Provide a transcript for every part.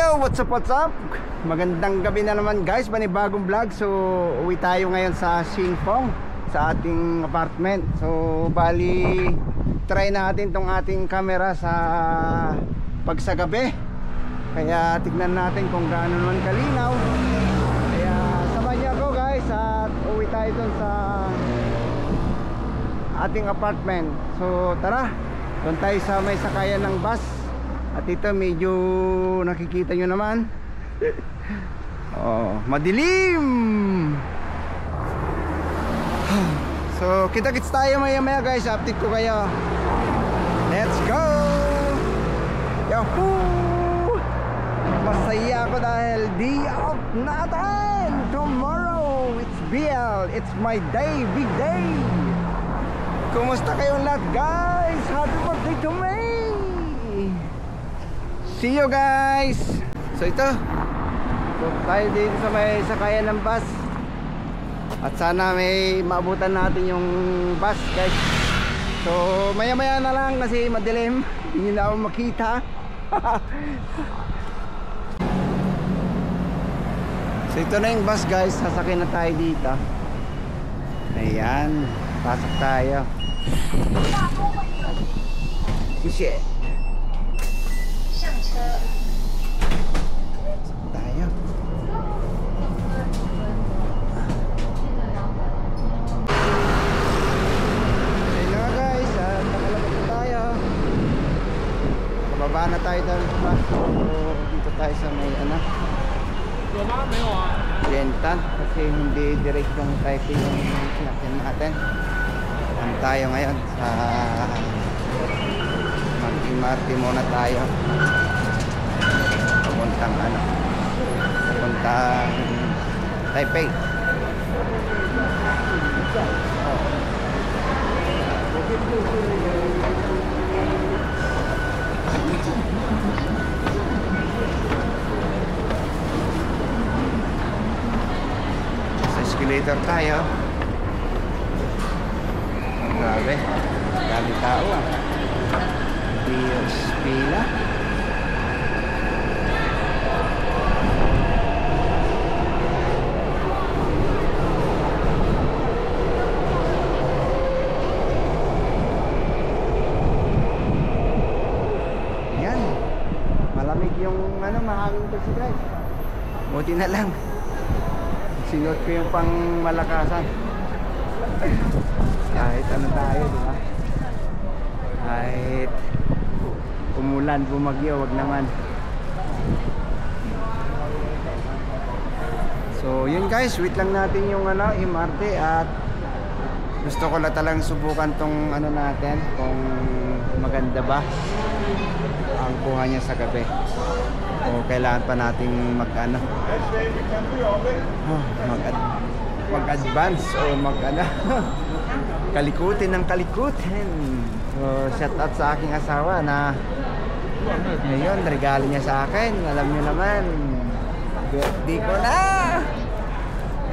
Yo, what's up? Magandang gabi na naman guys, panibagong vlog. So, uwi tayo ngayon sa Xingfeng, sa ating apartment. So, bali, try natin tong ating camera sa pagsagabi. Kaya tignan natin kung gaano naman kalinaw. Kaya samahan niyo ako guys at uwi tayo dun sa ating apartment. So, tara, doon tayo sa may sakayan ng bus. At ito medyo nakikita nyo naman. Oh, madilim. So kita-kits tayo maya-maya guys. Update ko kayo. Let's go. Yahoo! Masaya ako dahil day off natin. Tomorrow it's BL. It's my day, big day. Kumusta kayong lahat guys? Happy birthday to me. See you guys. So ito, so tayo dito sa may sakayan ng bus. At sana may maabutan natin yung bus guys. So maya maya na lang kasi madilim. Hindi na ako makita. So ito na yung bus guys. Sasakyan na tayo dito. Ayan, pasok tayo. Shit. Tayo. Ayun na guys, nakalabas na tayo. Kababa na tayo sa bus. So, dito tayo sa may Yentan. Kasi hindi direktong typing yung sinakyan natin. Yan tayo ngayon sa mag-MRT muna tayo. Papuntang papuntang Taipei. Sa escalator tayo. Grabe, dami tao Diyos pila. Yan, malamig yung mahangin kasi guys. Buti na lang sinuot ko yung pang malakasan. Kahit ano tayo, di ba? Kahit umulan, bumagyo, wag naman. So yun guys, wait lang natin yung MRT. At gusto ko na talagang subukan tong natin, kung maganda ba ang kuha niya sa gabi o kailangan pa nating mag-advance o kalikutin ng kalikutin. So shout out sa aking asawa na ngayon regalo niya sa akin. Alam niyo naman, birthday ko na,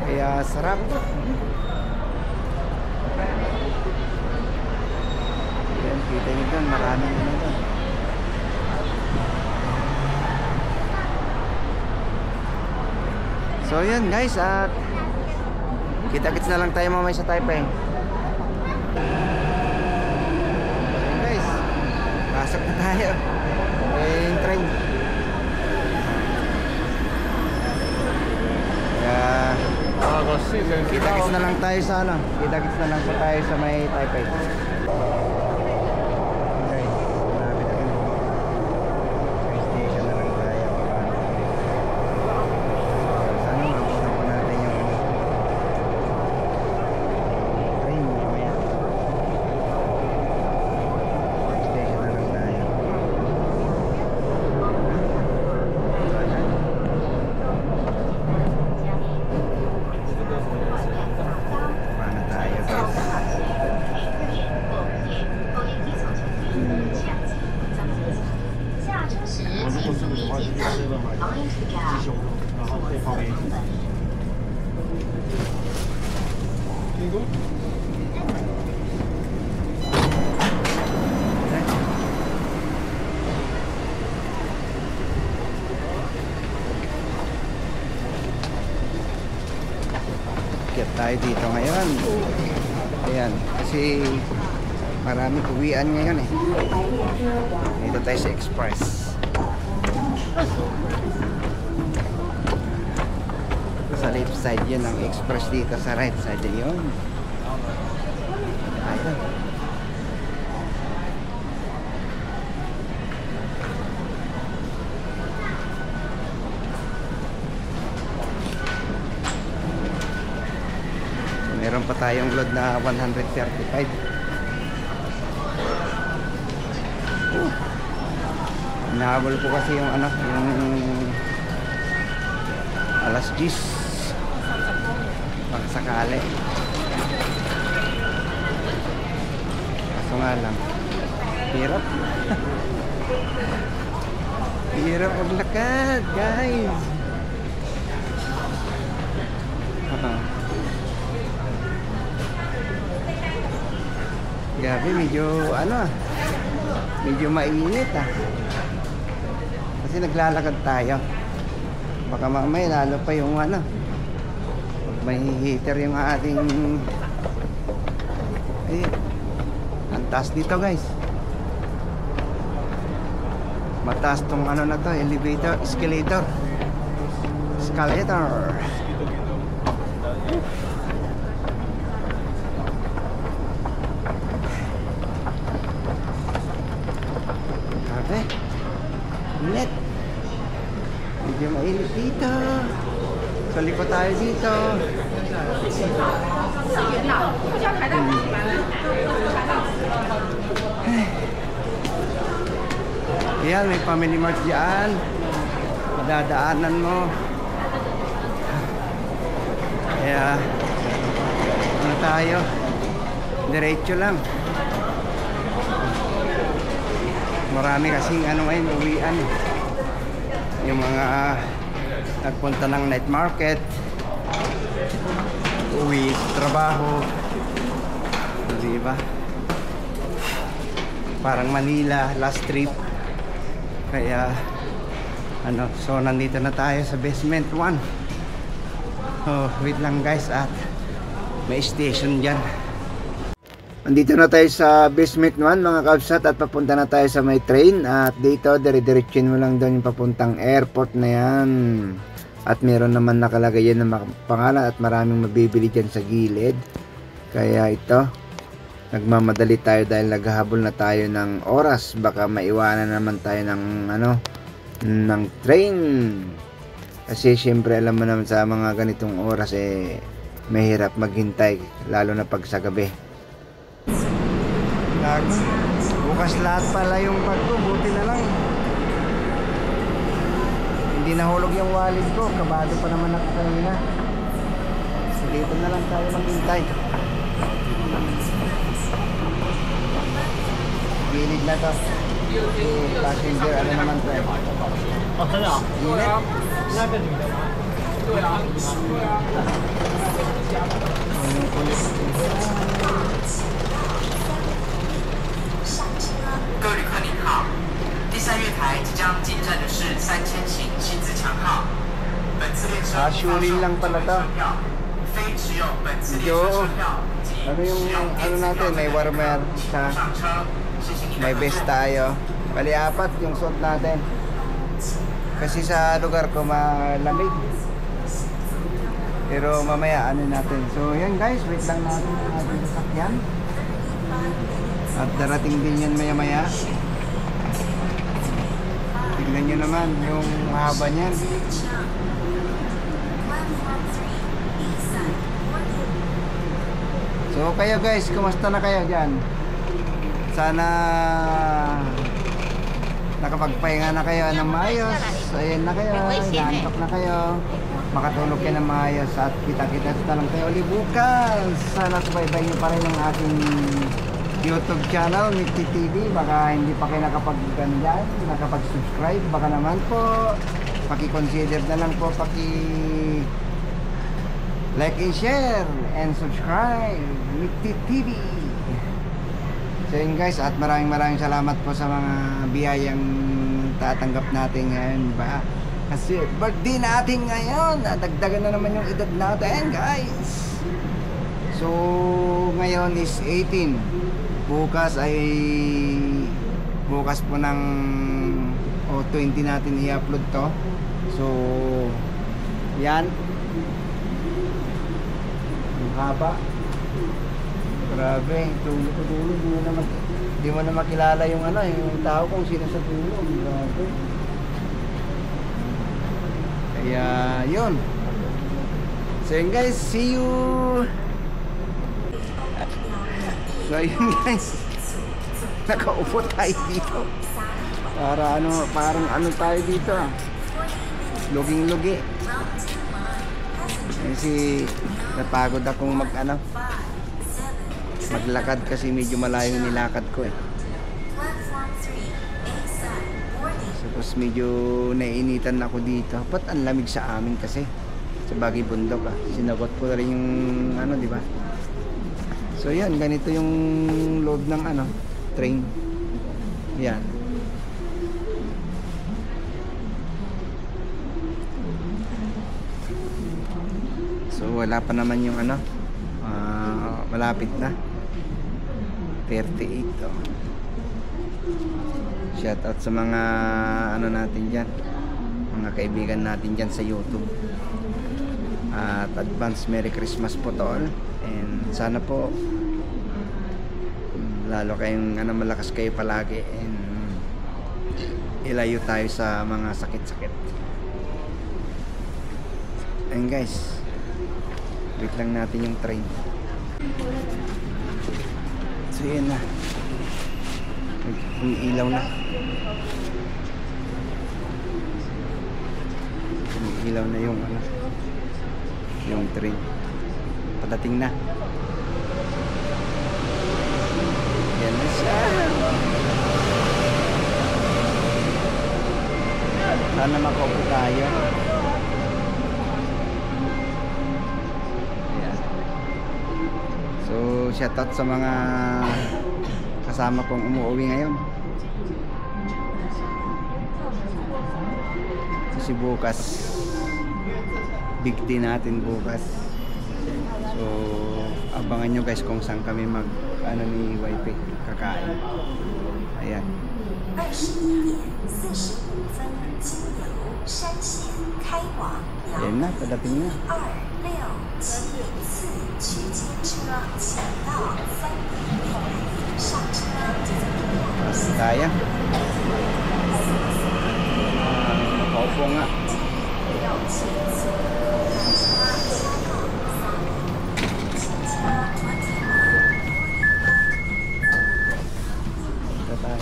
kaya sarap. Yan, kita niyo doon, maraming doon. So yun guys, at kita-kits na lang tayo mamaya sa Taipei. Ayan guys, pasok na tayo. Yung train. Kaya kita-kits na lang tayo sa kita-kits na lang po tayo sa may Taipei. tayo dito ngayon. Ayan, kasi maraming uwian ngayon eh. Dito tayo sa Express. Sa left side yun ang Express, dito sa right side yun. Ayan. Meron pa tayong load na 135. Nahabol po kasi yung ano, yung alas 10 baka sakali. Kaso nga lang hirap. Hirap maglakad, guys. Gabi, medyo ano, medyo mainit kasi naglalakad tayo. Baka mamaya lalo pa yung ano, may heater yung ating ang taas dito, guys. Mataas tong ano na to, elevator, escalator. Init. Medyo mainit dito. Sali pa tayo dito. Yan, may Family Mart dyan. Madadaanan mo. Kaya ano tayo, diretso lang. Marami kasing ano ngayon, uwian. Yung mga nagpunta ng night market, uwi trabaho, diba? Parang Manila last trip. Kaya ano, so nandito na tayo sa basement 1. Oh, wait lang, guys, at may station dyan. Nandito na tayo sa basement 1, mga kabsat, at papunta na tayo sa may train. At dito, dire-diretsin mo lang doon yung papuntang airport na yan. At meron naman nakalagay yan ng pangalan at maraming mabibili dyan sa gilid. Kaya ito, nagmamadali tayo dahil naghahabol na tayo ng oras. Baka maiwanan naman tayo ng ano, ng train. Kasi syempre alam mo naman sa mga ganitong oras mahirap maghintay, lalo na pag sa gabi. Bukas lahat pala yung bag ko, buti na lang hindi nahulog yung wallet ko, kabado pa naman ako kanina. So dito na lang tayo maghintay. Gilid na to. Passenger, ano naman to? Init? 各位旅客您好，第三月台即将进站的是3000型新自强号。本次列车发售车票，非持有本次列车车票及使用电子票据的旅客请上车。may vest tayo. Bali 4 yung suot natin. Kasi sa lugar ko malamig. Pero mamaya ano natin. So yan, guys, wait lang natin ang ating sasakyan. At darating din yan maya maya. Tignan nyo naman yung mahaba niyan. So kayo, guys, kumusta na kayo dyan? Sana nakapagpahinga na kayo ng maayos. Ayan na kayo, naantok na kayo, makatulog kayo ng maayos. At kita-kita na lang kayo ulit bukas. Sana subaybay nyo pa rin ang ating YouTube channel, Mikti TV. Baka hindi pa kayo nakapag-ganda, nakapag-subscribe, baka naman po paki-consider na lang po, paki-like and share and subscribe Mikti TV. So yun, guys, at maraming salamat po sa mga biyayang tatanggap natin ngayon, ba? Kasi birthday natin ngayon, dagdagan na naman yung edad natin, guys. So ngayon is 18. Bukas po ng 20 natin i-upload to. So yan, ang haba, grabe, tulog, di mo na makilala yung yung tao kung sino sa tulog. Grabe. Kaya yun. So yun guys, see you. So yun guys, nakaupo tayo dito. Parang ano tayo dito, luging-lugi. Kasi napagod akong maglakad kasi medyo malayo yung nilakad ko eh. Tapos medyo naiinitan ako dito. Ba't ang lamig sa amin kasi? Sa bagay bundok sinagot ko na rin yung di ba? So yan, ganito yung loob ng train. Yan. So wala pa naman yung malapit na 38. Shout out sa mga natin dyan, mga kaibigan natin dyan sa YouTube. At advance Merry Christmas po to all. And sana po lalo kayong malakas kayo palagi, and ilayo tayo sa mga sakit-sakit. And guys, wait lang natin yung train. So yun na, umiilaw na, umiilaw na yung train. Padating na. Yan na siya. Sana makaupo tayo. Ayan. So shoutout sa mga kasama kong umuwi ngayon. Kasi bukas big day natin bukas. So abangan nyo guys kung saan kami ni YP kakain. Ayan. Ayan na, padating na. Kaya makaupo nga.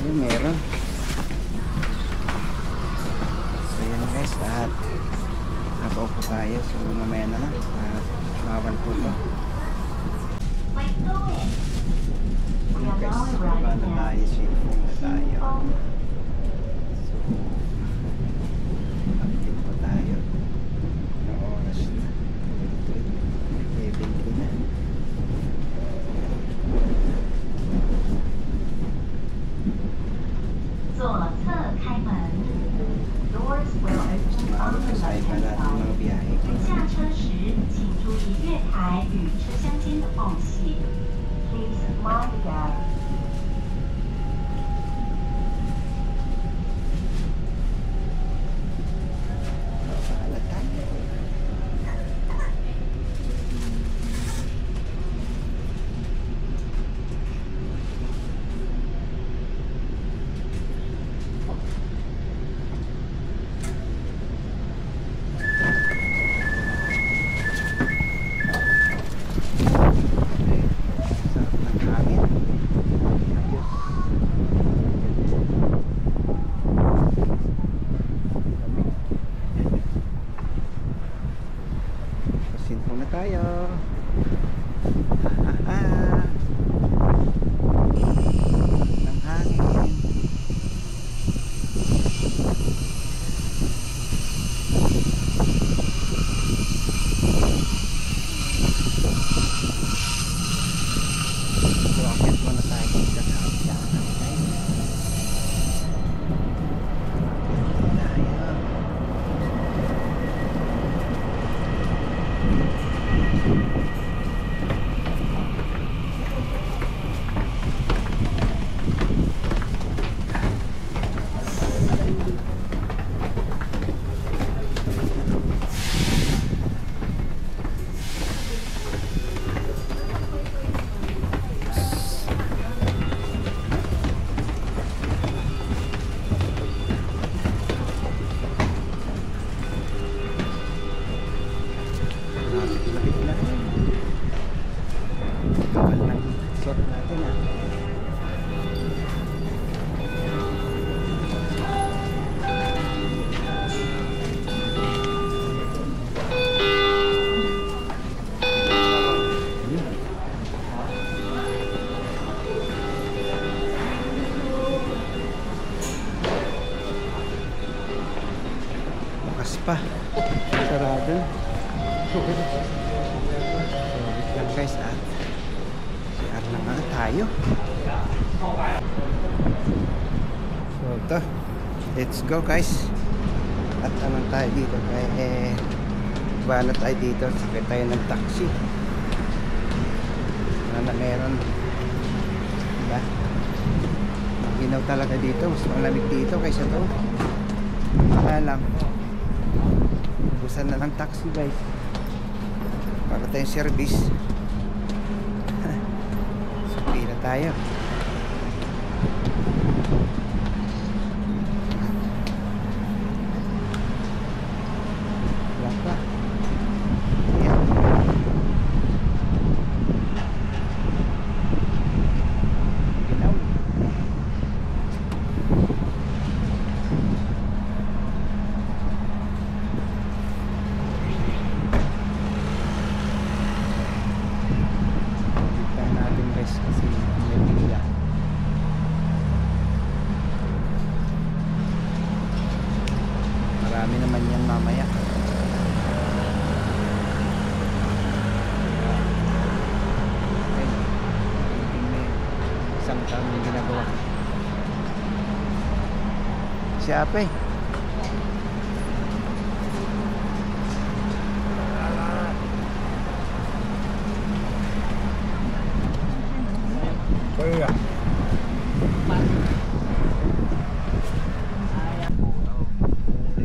Meron. So yun guys, lahat nakaupo tayo. So mamaya na lang bawal po ito. Yun guys, baba na tayo, sipong na tayo. So update po tayo ng oras na 11 na. Doors will open on the right-hand side. 下车时，请注意月台与车厢间的缝隙。Please mind the gap. Kapal ng suot natin ah. Bukas pa. Sarado. So, wait lang guys at CR na nga tayo. So ito, let's go guys. At naman tayo dito bala tayo dito, sakit tayo ng taxi. Na meron, diba? Ginaw talaga dito, mas malamig dito kaysa to. Kaya lang busan na ng taxi guys para tayong service. So pila tayo. Wala pa. Ayan. Ginaw. Kasi may pila. Marami naman yan mamaya. Okay. May isang taon yung ginagawa. Si Ape.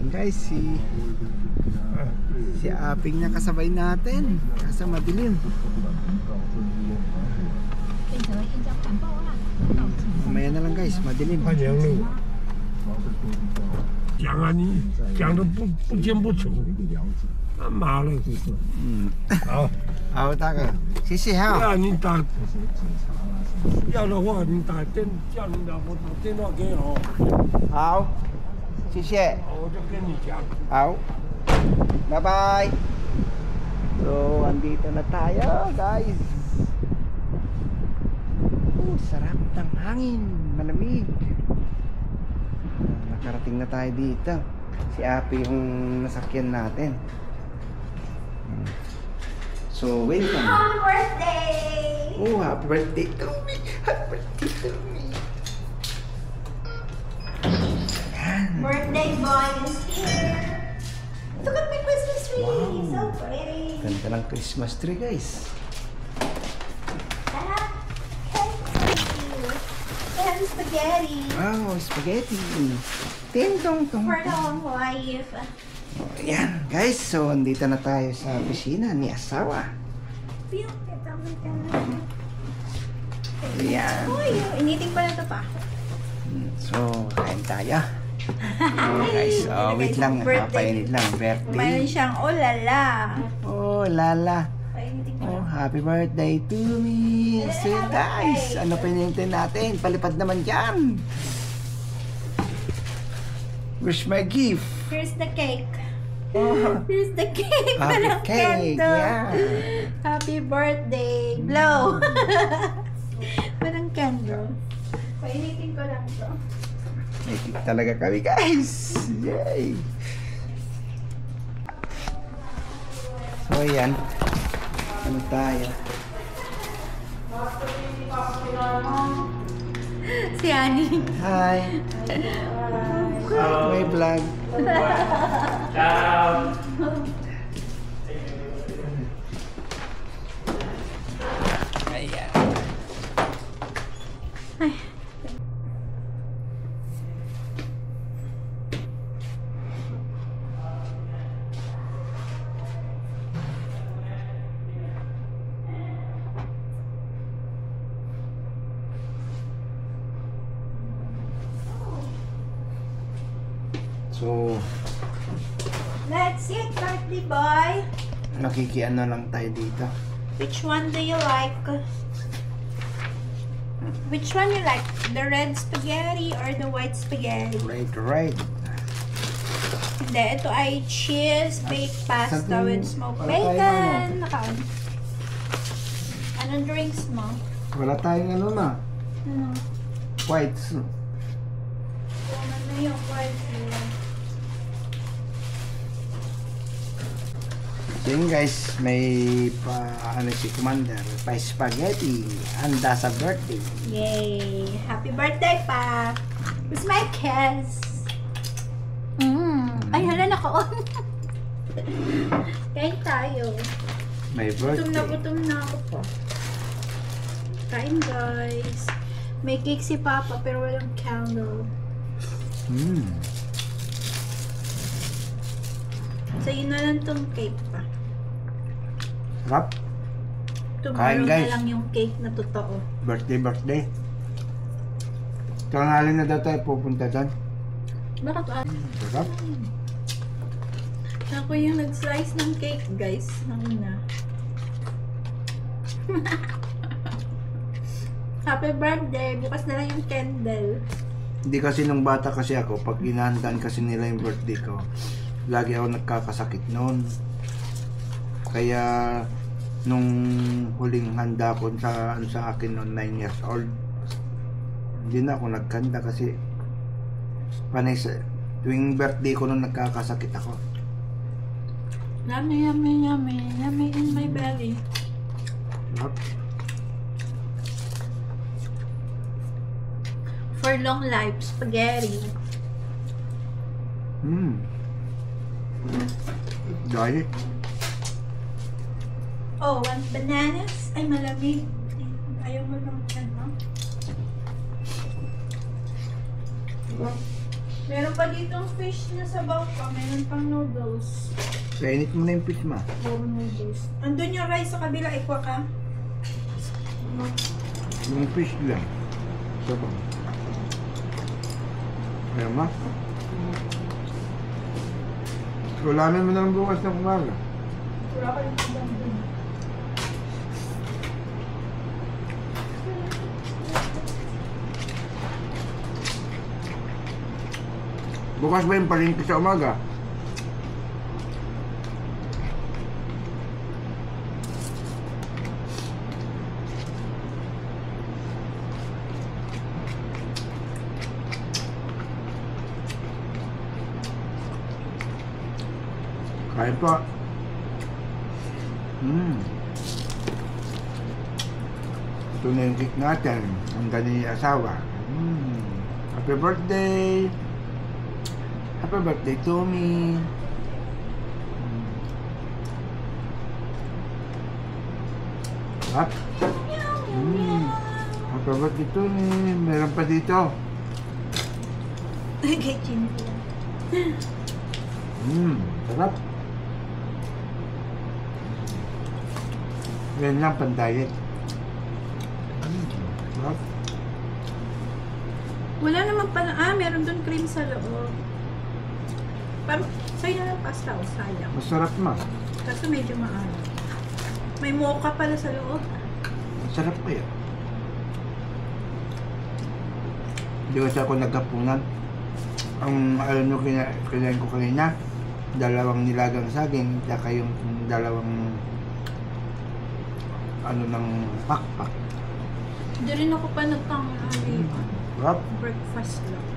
Guys, si Aping na kasabay natin kasi madilim. Mamaya na lang guys, madilim. 看见路，讲啊你讲的不清不楚，他妈的！好， Ako taka. Sisi ha. 要你打，要的话你打电叫你老婆打电话给我， Ako. Sisi. 我就跟你讲。 Ako. Bye bye. So, andito na tayo guys. Sarap ng hangin. Malamig. Nakarating na tayo dito. Si Ape yung nasakyan natin. So, welcome. Happy birthday! Oh, happy birthday to me. Happy birthday to me. Birthday boy is here. Look at my Christmas tree. Wow. So pretty. Ganda ng Christmas tree guys. Ah, thank you. And spaghetti Wow, spaghetti. Ting tong tong. for the whole wife. Oh, yan guys, so andito na tayo sa opisina ni asawa. Feel it. Yan. Uy, initing pala ito pa. So, kain tayo. Oh, guys, oh, wait lang, papainit lang. Mayroon Birthday. siyang olala. Oh, lala. Painitin ko Oh, lang. happy birthday to me. So guys, ano pa hinihintay natin? Palipad naman dyan. Where's my gift? Here's the cake. Oh, Here's the cake. happy Walang cake. candle. Yeah. Happy birthday. Blow. Walang candle. Painitin ko lang to. May gift talaga kami guys. Yay. So ayan. Ano tayo? Si Annie. Hi. May vlog. Ayan. Ay. So, Let's eat, birthday boy. nakikiano lang tayo dito. Which one do you like? Which one you like? The red spaghetti or the white spaghetti? Right. Hindi, ito ay cheese baked pasta something- with smoked wala tayong bacon. Nakaon. Anong drinks mo? Wala tayong ano na. Ano? Whites. Ano yung white sauce? So yun guys, may ano si Commander, pa spaghetti, handa sa birthday. Yay! Happy birthday pa! Who's my kiss? Ay, hala, naka-on. Kain tayo. May Gutom birthday. na ako po. Kain guys. May cake si Papa pero walang candle. So yun na lang tong cake pa. Sarap. Tomorrow Kain, guys. na lang yung cake na totoo. Birthday. Tanghali na daw tayo pupunta doon. Bakit Sarap. Ako yung nag-slice ng cake guys. Nang una. Happy birthday! Bukas na lang yung candle. Hindi kasi nung bata kasi ako, pag inahandaan kasi nila yung birthday ko, lagi ako nagkakasakit noon. Kaya nung huling handa ko sa akin noon 9 years old, hindi na ako nagkanda kasi panay sa tuwing birthday ko nung nagkakasakit ako. Yummy in my belly. Sarap. For long life, spaghetti. Diet. Oh, want bananas? Ay, malamig. Ayaw mo lang ano? Meron pa ditong fish na sabaw pa. Meron pang noodles. Kainit mo na yung fish ma. Puro noodles. Andun yung rice sa kabila. Ikwa ka. Yung fish lang. Sabang. Ayan ma. Ulamin mo na lang bukas ng umaga. Wala ka yung sabang dun. Bukas ba yung palengke sa umaga? Kain po. Ito na yung cake natin. Ang galing yung asawa. Happy birthday! Happy birthday to me! Sarap! Happy birthday to me! Meron pa dito. Kay Chinky. Sarap! Yan lang pan-diet. Sarap! Wala naman pala. Meron dun cream sa loob. Parang, sa'yo na lang pasta o sayang. Masarap ma. Kaso medyo maalat. May mocha pala sa loob. Masarap kaya. Hindi kasi ako nagkapunan. Ang alam nyo kinain ko kanina, dalawang nilagang saging, saka yung dalawang ano ng pakpak. Hindi rin ako pa nagtanghali. Sarap. Breakfast lang.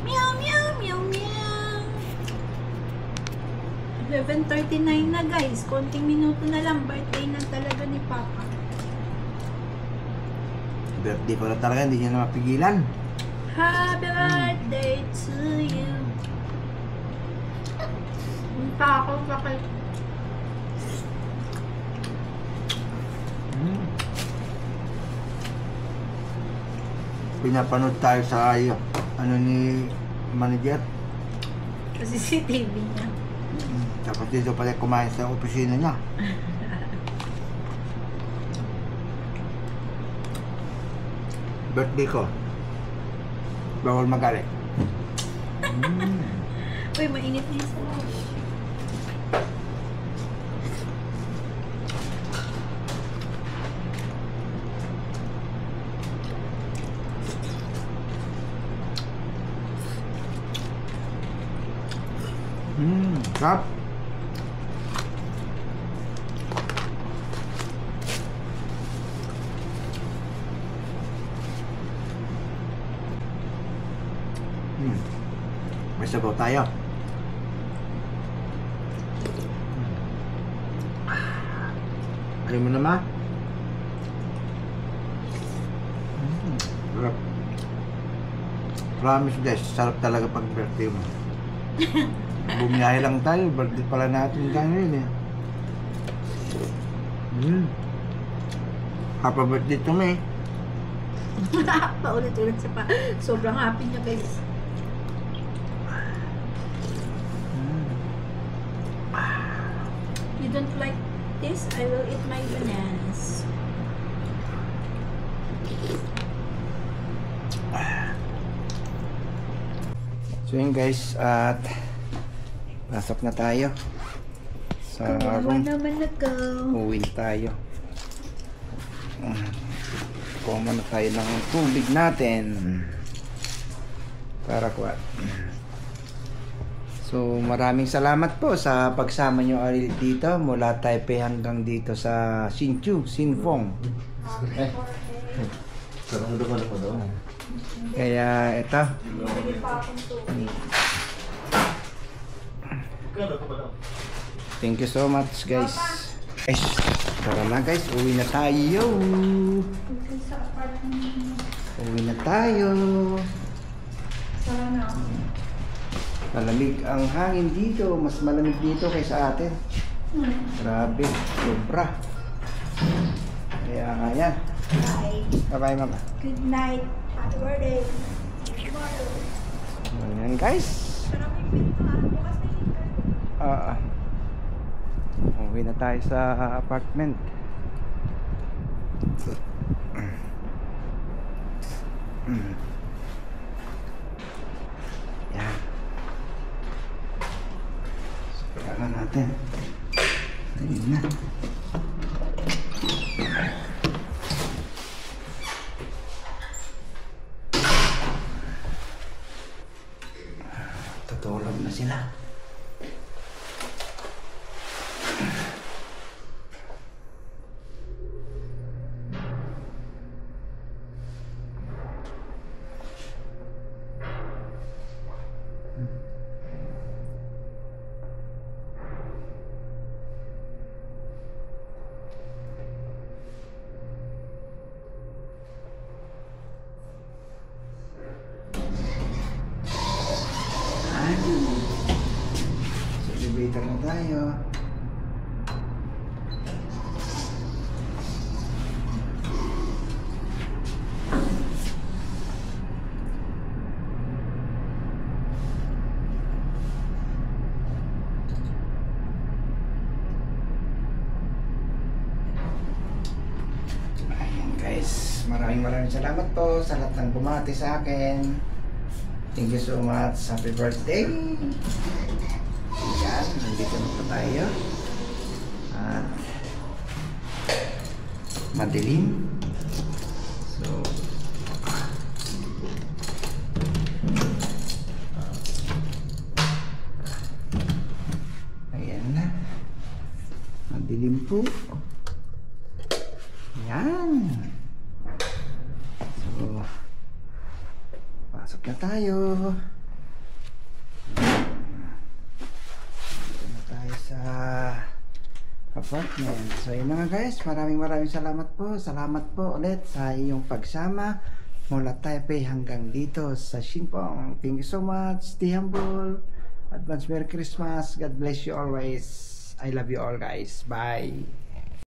Meow, meow, meow, meow. 11:39 na guys. Konting minuto na lang. Birthday na talaga ni Papa. Birthday ko na talaga, hindi niya na mapigilan. Happy birthday to you. Punta ako bakit. Pinapanood tayo sa ano ni manager. Kasi si TV niya. Tapos dito pala kumain sa opisina niya. Birthday ko. Bawal magalit. Uy, mainit na yung sabaw. Sarap. May sabaw tayo. Ayaw mo naman? Sarap. Promise guys, sarap talaga pag birthday mo. Bumiyahe lang tayo, birthday pala natin ganyan eh. Happy birthday to me. Paulit-ulit siya pa. Sobrang happy niya guys. You don't like this? I will eat my bananas. So yun guys, at pasok na tayo sa Kawawa room. naman nag-go. Uwi na tayo. Kuha muna tayo ng tubig natin para kuha. So maraming salamat po sa pagsama nyo dito mula Taipei hanggang dito sa Hsinchu, Sinfong. Kaya ito. Thank you so much guys. Tara na guys, uwi na tayo. Uwi na tayo. Malamig ang hangin dito. Mas malamig dito kaysa atin. Grabe, sobra. Kaya nga yan. Bye. Bye-bye mama. Good night. Happy birthday. Ayan guys. Uwi na tayo sa apartment. Yan. Saralan natin. Ayun na. Tutulog na sila. Sa elevator na tayo. Ayan guys, maraming salamat po sa lahat ng bumati sa akin. Thank you so much. Happy birthday. Yan, nandito na po tayo. At madilim. So ayan na. Madilim po. Yan. So pasok na tayo. Dito na tayo sa apartment. So yun na nga guys, maraming salamat po. Salamat po ulit sa iyong pagsama mula Taipei hanggang dito sa Sinfong. Thank you so much. Stay humble. Advance Merry Christmas. God bless you always. I love you all guys. Bye.